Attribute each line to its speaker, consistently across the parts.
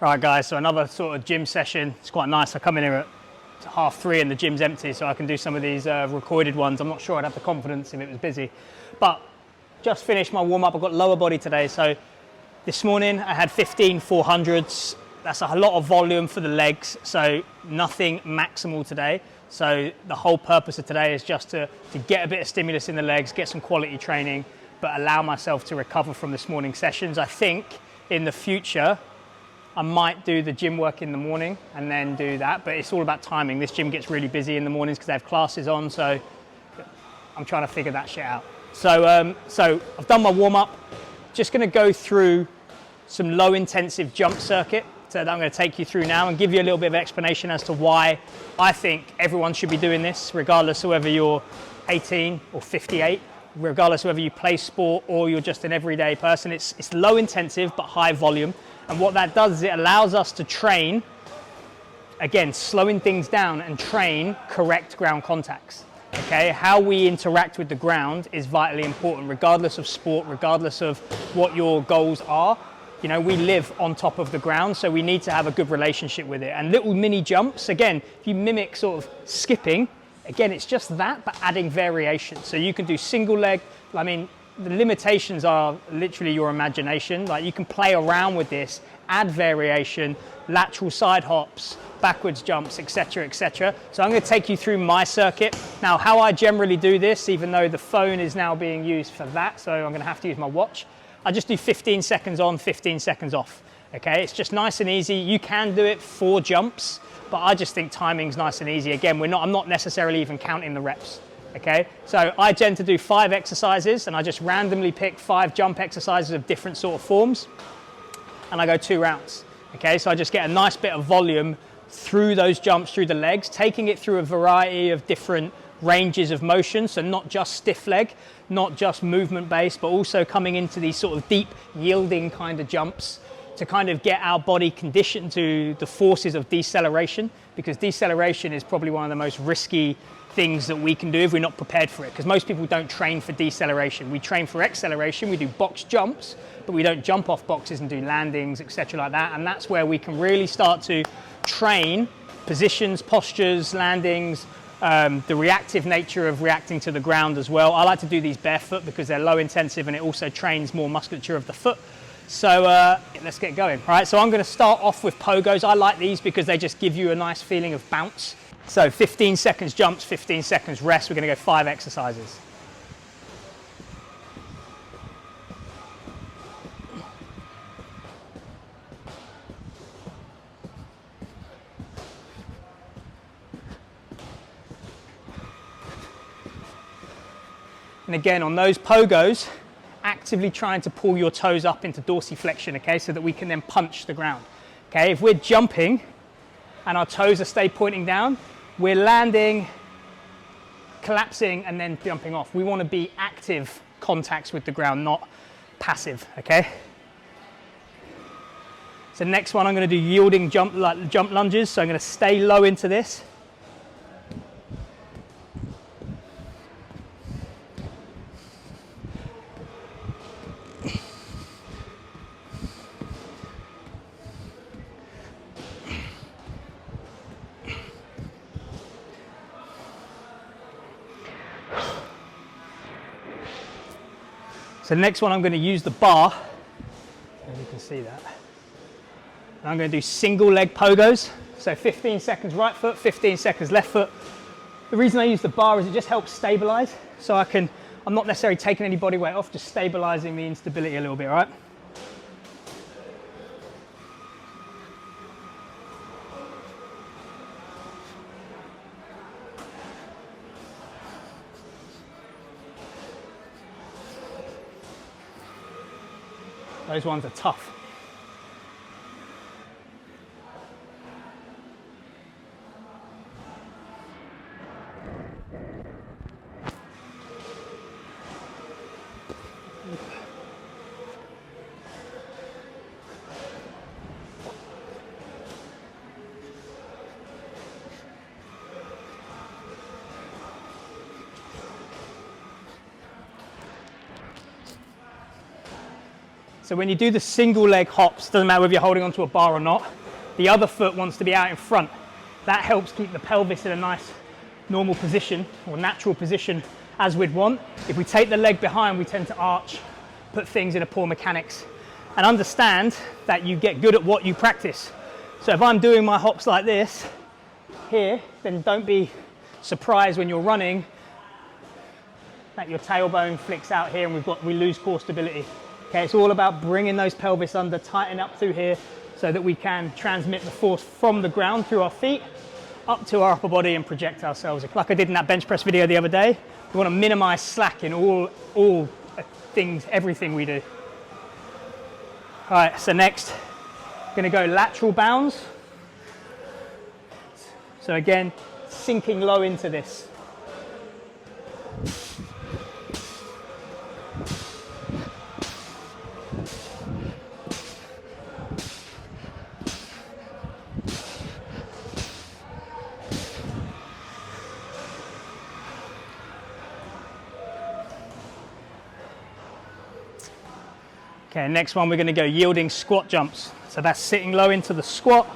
Speaker 1: Right guys, so another sort of gym session. It's quite nice. I come in here at 3:30 and the gym's empty, so I can do some of these recorded ones. I'm not sure I'd have the confidence if it was busy. But just finished my warm-up. I've got lower body today. So this morning I had 15 400s. That's a lot of volume for the legs, so nothing maximal today. So the whole purpose of today is just to get a bit of stimulus in the legs, get some quality training, but allow myself to recover from this morning's sessions. I think in the future, I might do the gym work in the morning and then do that, but it's all about timing. This gym gets really busy in the mornings because they have classes on, so I'm trying to figure that shit out. So I've done my warm up. Just gonna go through some low intensive jump circuit that I'm gonna take you through now and give you a little bit of explanation as to why I think everyone should be doing this, regardless of whether you're 18 or 58, regardless of whether you play sport or you're just an everyday person. It's low intensive, but high volume. And what that does is it allows us to train, again, slowing things down and train correct ground contacts. Okay, how we interact with the ground is vitally important, regardless of sport, regardless of what your goals are. You know, we live on top of the ground, so we need to have a good relationship with it. And little mini jumps, again, if you mimic sort of skipping, again, it's just that, but adding variation. So you can do single leg. I mean, the limitations are literally your imagination. Like, you can play around with this, add variation, lateral side hops, backwards jumps, etc., etc. So I'm going to take you through my circuit. Now, how I generally do this, even though the phone is now being used for that, so I'm going to have to use my watch, I just do 15 seconds on, 15 seconds off. Okay, it's just nice and easy. You can do it 4 jumps, but I just think timing's nice and easy. Again, I'm not necessarily even counting the reps. Okay, so I tend to do 5 exercises, and I just randomly pick 5 jump exercises of different sort of forms, and I go 2 rounds. Okay, so I just get a nice bit of volume through those jumps, through the legs, taking it through a variety of different ranges of motion. So not just stiff leg, not just movement based, but also coming into these sort of deep yielding kind of jumps to kind of get our body conditioned to the forces of deceleration, because deceleration is probably one of the most risky things that we can do if we're not prepared for it, because most people don't train for deceleration. We train for acceleration. We do box jumps, but we don't jump off boxes and do landings, etc., like that. And that's where we can really start to train positions, postures, landings, the reactive nature of reacting to the ground as well. I like to do these barefoot because they're low intensive and it also trains more musculature of the foot. So let's get going. All right, so I'm going to start off with pogos. I like these because they just give you a nice feeling of bounce. So 15 seconds jumps, 15 seconds rest. We're going to go 5 exercises. And again, on those pogos, actively trying to pull your toes up into dorsiflexion, okay, so that we can then punch the ground. Okay, if we're jumping and our toes are stay pointing down, we're landing, collapsing, and then jumping off. We want to be active contacts with the ground, not passive, okay? So next one, I'm going to do yielding jump lunges. So I'm going to stay low into this. So next one, I'm going to use the bar, as you can see that. And I'm going to do single leg pogos. So 15 seconds right foot, 15 seconds left foot. The reason I use the bar is it just helps stabilize. So I'm not necessarily taking any body weight off, just stabilizing the instability a little bit, right? Those ones are tough. So when you do the single leg hops, doesn't matter whether you're holding onto a bar or not, the other foot wants to be out in front. That helps keep the pelvis in a nice normal position or natural position as we'd want. If we take the leg behind, we tend to arch, put things in a poor mechanics. And understand that you get good at what you practice. So if I'm doing my hops like this here, then don't be surprised when you're running that your tailbone flicks out here and we lose core stability. Okay, it's all about bringing those pelvis under, tighten up through here so that we can transmit the force from the ground through our feet up to our upper body and project ourselves. Like I did in that bench press video the other day, we want to minimize slack in all things, everything we do. All right, so next, I'm gonna go lateral bounds. So again, sinking low into this. Okay, next one we're going to go yielding squat jumps. So that's sitting low into the squat.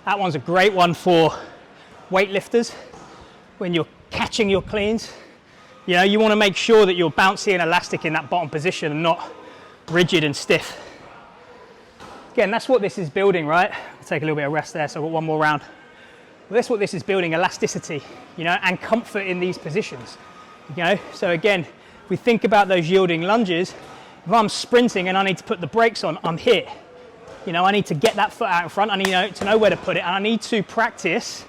Speaker 1: That one's a great one for weightlifters when you're catching your cleans. You know, you want to make sure that you're bouncy and elastic in that bottom position and not rigid and stiff. Again, that's what this is building, right? I'll take a little bit of rest there, so I've got one more round. Well, that's what this is building, elasticity, you know, and comfort in these positions. You know, so again, if we think about those yielding lunges, if I'm sprinting and I need to put the brakes on, I'm here. You know, I need to get that foot out in front, I need to know where to put it, and I need to practice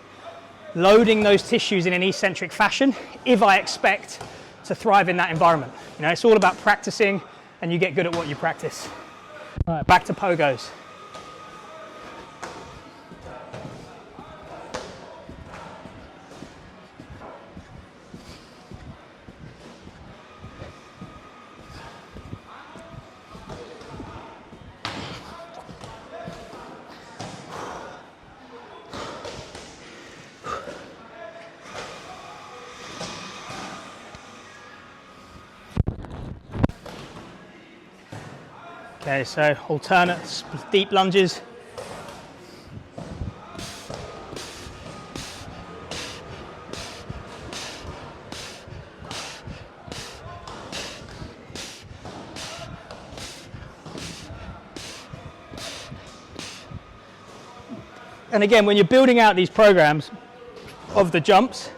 Speaker 1: loading those tissues in an eccentric fashion if I expect to thrive in that environment. You know, it's all about practicing and you get good at what you practice. All right, back to pogos. Okay, so alternate deep lunges. And again, when you're building out these programs of the jumps,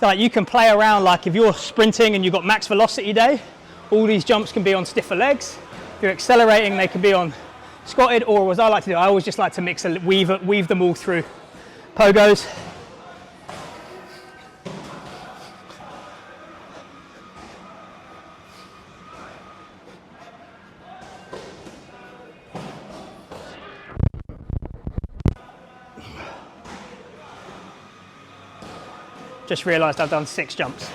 Speaker 1: like you can play around, like if you're sprinting and you've got max velocity day, all these jumps can be on stiffer legs. If you're accelerating, they can be on squatted, or as I like to do, I always just like to mix and weave them all through. Pogos. Just realised I've done 6 jumps.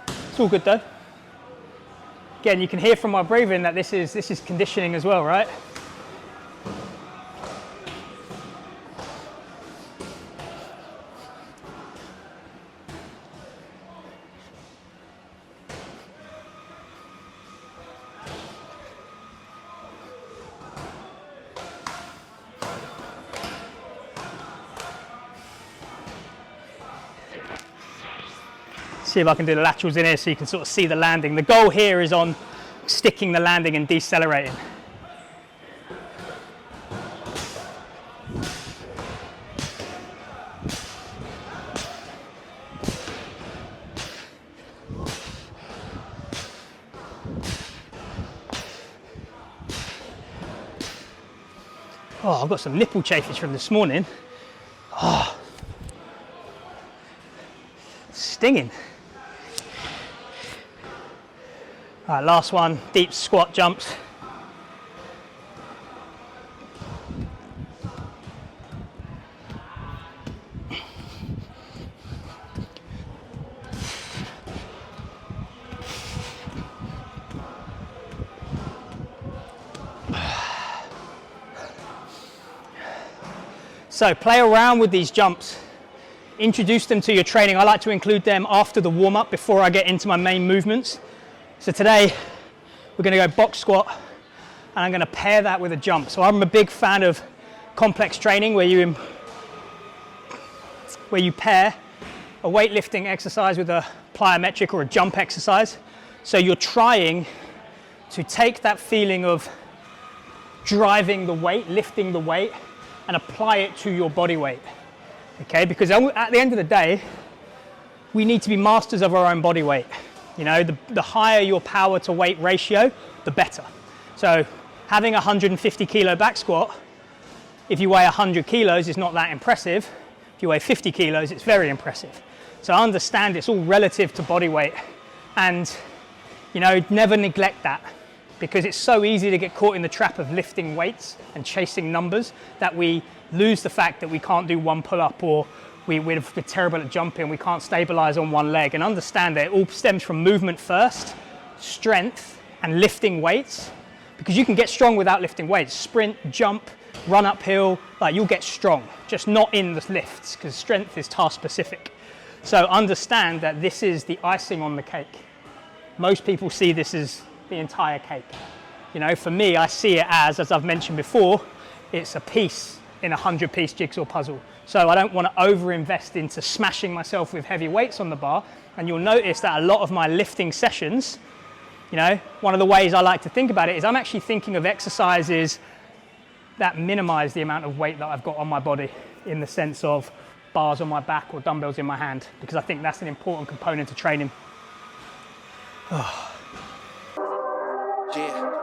Speaker 1: It's all good though. Again, you can hear from my breathing that this is conditioning as well, right? See if I can do the laterals in here so you can sort of see the landing. The goal here is on sticking the landing and decelerating. Oh, I've got some nipple chafage from this morning. Oh, stinging. All right, last one, deep squat jumps. So play around with these jumps. Introduce them to your training. I like to include them after the warm-up before I get into my main movements. So today we're going to go box squat, and I'm going to pair that with a jump. So I'm a big fan of complex training where you pair a weightlifting exercise with a plyometric or a jump exercise. So you're trying to take that feeling of driving the weight, lifting the weight, and apply it to your body weight. Okay, because at the end of the day, we need to be masters of our own body weight. You know, the higher your power to weight ratio, the better. So having a 150 kilo back squat, if you weigh 100 kilos, is not that impressive. If you weigh 50 kilos, it's very impressive. So I understand it's all relative to body weight, and you know, never neglect that, because it's so easy to get caught in the trap of lifting weights and chasing numbers that we lose the fact that we can't do one pull-up, or we're terrible at jumping, we can't stabilize on one leg. And understand that it all stems from movement first, strength, and lifting weights, because you can get strong without lifting weights. Sprint, jump, run uphill, like you'll get strong, just not in the lifts, because strength is task specific. So understand that this is the icing on the cake. Most people see this as the entire cake. You know, for me, I see it as I've mentioned before, it's a piece in a 100-piece jigsaw puzzle. So I don't want to over-invest into smashing myself with heavy weights on the bar. And you'll notice that a lot of my lifting sessions, you know, one of the ways I like to think about it is I'm actually thinking of exercises that minimize the amount of weight that I've got on my body, in the sense of bars on my back or dumbbells in my hand, because I think that's an important component to training. Oh.
Speaker 2: Yeah.